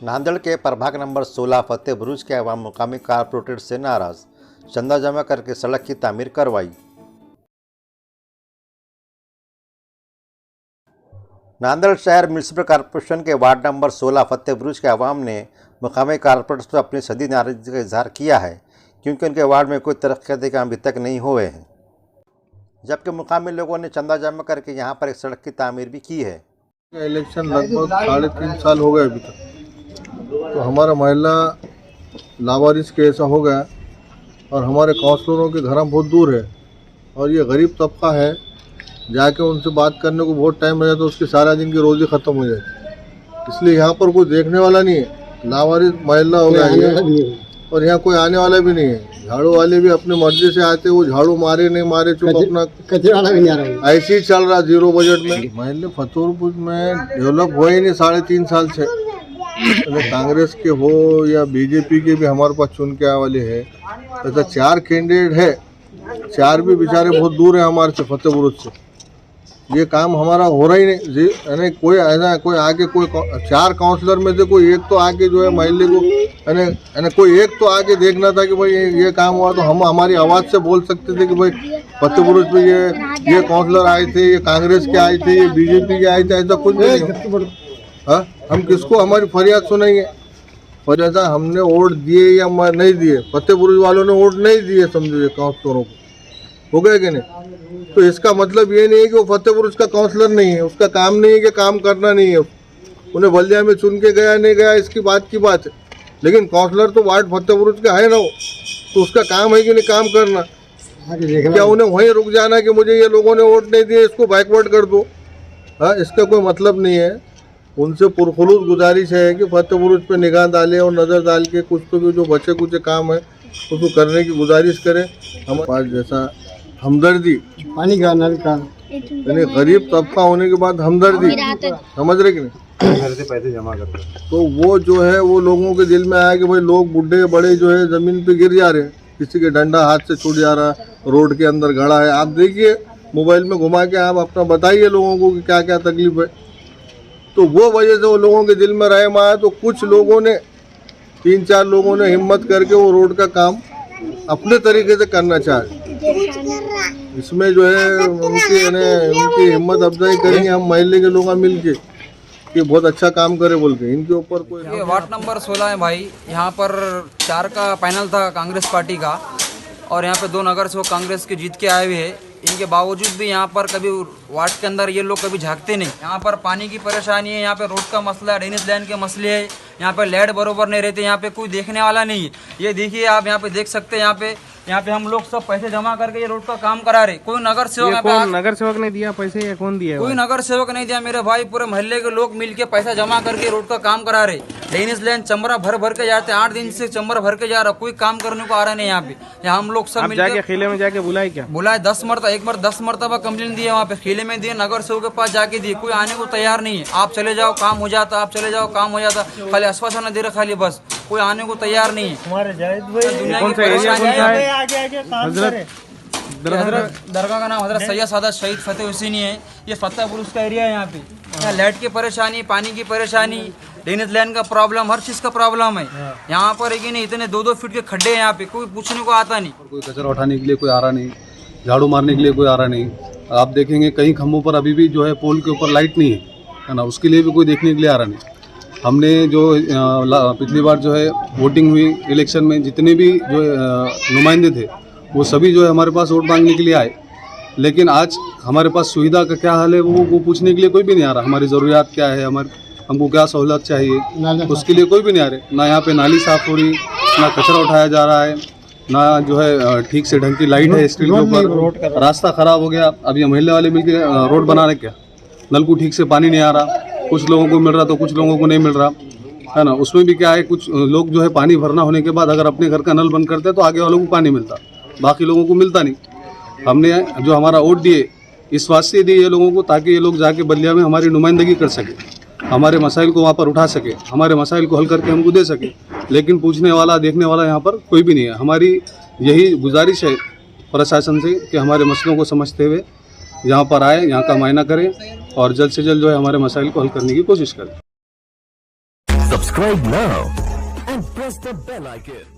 नांदेड़ के प्रभाग नंबर 16 फतेह बुरुज के अवाम मुकामी कारपोरेटर से नाराज, चंदा जमा करके सड़क की तामीर करवाई। नांदेड़ शहर म्यूनिसिपल कॉरपोरेशन के वार्ड नंबर 16 फतेह बुरुज के अवाम ने मुकामी कारपोरेटर्स पर अपनी शदीद नाराजगी का इजहार किया है क्योंकि उनके वार्ड में कोई तरक्याती काम अभी तक नहीं हुए हैं, जबकि मुकामी लोगों ने चंदा जमा करके यहां पर एक सड़क की तामीर भी की है। इलेक्शन लगभग 3.5 साल हो गए अभी तक, तो हमारा महिला लावारिस के ऐसा हो गया और हमारे काउंसलरों के घर बहुत दूर है और ये गरीब तबका है, जाके उनसे बात करने को बहुत टाइम लग जाता है, उसकी सारा दिन की रोज़ी ख़त्म हो जाती। इसलिए यहाँ पर कोई देखने वाला नहीं है, लावारिस महिला हो गया है और यहाँ कोई आने वाला भी नहीं है। झाड़ू वाले भी अपने मर्जी से आते, वो झाड़ू मारे नहीं मारे चुप अपना कचरे वाला भी नहीं आ रहा है, ऐसे ही चल रहा जीरो बजट में। महल्ले फतेहपुर में डेवलप हुआ ही नहीं 3.5 साल से। कांग्रेस के हो या बीजेपी के भी हमारे पास चुन के आने वाले है, ऐसा 4 कैंडिडेट है, 4 भी बेचारे बहुत दूर है हमारे से फतेहपुर से। ये काम हमारा हो रहा ही नहीं जी, यानी कोई ऐसा कोई आके कोई 4 काउंसलर में से कोई एक तो आके जो है महल्ले को यानी कोई एक तो आके देखना था कि भाई ये काम हुआ तो हम हमारी आवाज़ से बोल सकते थे कि भाई फतेहपुर पे ये काउंसलर आए थे, ये कांग्रेस के आए थे, ये बीजेपी के आए थे, ऐसा कुछ नहीं। हाँ, हम किसको हमारी फरियाद सुनाएंगे? फरियाद हमने वोट दिए या नहीं दिए, फतेहपुर वालों ने वोट नहीं दिए समझिए काउंसलरों को, हो गए कि नहीं? तो इसका मतलब ये नहीं है कि वो फतेहपुर का काउंसलर नहीं है, उसका काम नहीं है कि काम करना नहीं है, उन्हें बलिया में चुन के गया नहीं गया इसकी बात की बात है, लेकिन काउंसलर तो वार्ड फतेहपुर का है ना, वो तो उसका काम है कि नहीं काम करना। क्या उन्हें वहीं रुक जाना कि मुझे ये लोगों ने वोट नहीं दिए इसको बैकवर्ड कर दो? हाँ, इसका कोई मतलब नहीं है। उनसे पुरखुलूस गुजारिश है कि फतेहपुर पे निगाह डालें और नज़र डाल के कुछ तो भी जो बचे कुछ काम है उसको करने की गुजारिश करें। हमारे पास जैसा हमदर्दी पानी का नल का यानी गरीब तबका होने के बाद हमदर्दी, समझ रहे कि नहीं, घर से पैसे जमा करते, तो वो जो है वो लोगों के दिल में आया कि भाई लोग बुढ़े बड़े जो है ज़मीन पे गिर जा रहे हैं, किसी के डंडा हाथ से छूट जा रहा, रोड के अंदर गड़ा है। आप देखिए मोबाइल में घुमा के आप अपना बताइए लोगों को कि क्या क्या तकलीफ है। तो वो वजह से वो लोगों के दिल में रहम आया, तो कुछ लोगों ने 3-4 लोगों ने हिम्मत करके वो रोड का काम अपने तरीके से करना चाहे। इसमें जो है उनकी हिम्मत अफजाई करेंगे हम महल्ले के लोग मिल के कि बहुत अच्छा काम करे बोल के। इनके ऊपर कोई ये वार्ड नंबर 16 है भाई, यहाँ पर 4 का पैनल था कांग्रेस पार्टी का और यहाँ पे 2 नगर से वो कांग्रेस के जीत के आए हुए हैं। इनके बावजूद भी यहाँ पर कभी वार्ड के अंदर ये लोग कभी झांकते नहीं। यहाँ पर पानी की परेशानी है, यहाँ पे रोड का मसला है, ड्रेनेज लाइन के मसले है, यहाँ पे लाइट बरोबर नहीं रहते, यहाँ पे कोई देखने वाला नहीं है। ये देखिए आप यहाँ पे देख सकते हैं, यहाँ पे हम लोग सब पैसे जमा करके ये रोड का काम करा रहे। कोई नगर सेवक नगर सेवक ने दिया पैसे या कौन दिया? कोई नगर सेवक नहीं दिया मेरे भाई, पूरे मोहल्ले के लोग मिलके पैसा जमा करके रोड का काम करा रहे। ड्रेनेज लाइन चमड़ा भर भर के जाते, 8 दिन से चमड़ा भर के जा रहा, कोई काम करने को आ रहा नहीं यहाँ पे। यहाँ हम लोग सब मिलके खिले में जाके बुलाए क्या? बुलाए 10 मरतबा, एक बार 10 मरतबा कंप्लेन दिए, वहाँ पे खिले में दिए, नगर सेवक के पास जाके दिए, कोई आने को तैयार नहीं है। आप चले जाओ काम हो जाता, आप चले जाओ काम हो जाता, खाली आश्वासन दे रहे खाली, बस कोई आने को तैयार नहीं है। दरगाह का नाम हजरत सैयद सादा शहीद फतेह हुसैनी है। ये फतेहपुर का एरिया है। यहाँ पे यहाँ लाइट की परेशानी, पानी की परेशानी, ड्रेनेज लाइन का प्रॉब्लम, हर चीज़ का प्रॉब्लम है यहाँ पर। है कि नहीं, इतने 2-2 फीट के खड्डे हैं यहाँ पे, कोई पूछने को आता नहीं। कोई कचरा उठाने के लिए कोई आ रहा नहीं, झाड़ू मारने के लिए कोई आ रहा नहीं। आप देखेंगे कई खम्भों पर अभी भी जो है पोल के ऊपर लाइट नहीं है ना, उसके लिए भी कोई देखने के लिए आ रहा नहीं। हमने जो पिछली बार जो है वोटिंग हुई इलेक्शन में, जितने भी जो नुमाइंदे थे वो सभी जो है हमारे पास वोट मांगने के लिए आए, लेकिन आज हमारे पास सुविधा का क्या हाल है वो पूछने के लिए कोई भी नहीं आ रहा। हमारी ज़रूरियात क्या है, हमको क्या सहूलत चाहिए, उसके लिए कोई भी नहीं आ रहे। ना यहाँ पे नाली साफ़ हो रही, ना कचरा उठाया जा रहा है, ना जो है ठीक से ढंग की लाइट है स्ट्रीट के ऊपर, रास्ता ख़राब हो गया। अब ये महल्ले वाले मिलके रोड बना रहे, क्या नल को ठीक से पानी नहीं आ रहा, कुछ लोगों को मिल रहा तो कुछ लोगों को नहीं मिल रहा है ना। उसमें भी क्या है, कुछ लोग जो है पानी भरना होने के बाद अगर अपने घर का नल बंद करते हैं तो आगे वालों को पानी मिलता, बाकी लोगों को मिलता नहीं। हमने जो हमारा वोट दिए इस वास्ते दिए ये लोगों को ताकि ये लोग जाके बलिया में हमारी नुमाइंदगी कर सके, हमारे मसाइल को वहाँ पर उठा सके, हमारे मसाइल को हल करके हमको दे सके। लेकिन पूछने वाला देखने वाला यहाँ पर कोई भी नहीं है। हमारी यही गुजारिश है प्रशासन से कि हमारे मसलों को समझते हुए यहाँ पर आए, यहाँ का मायना करें और जल्द से जल्द जो है हमारे मसाइल को हल करने की कोशिश करें। Subscribe now and press the bell icon.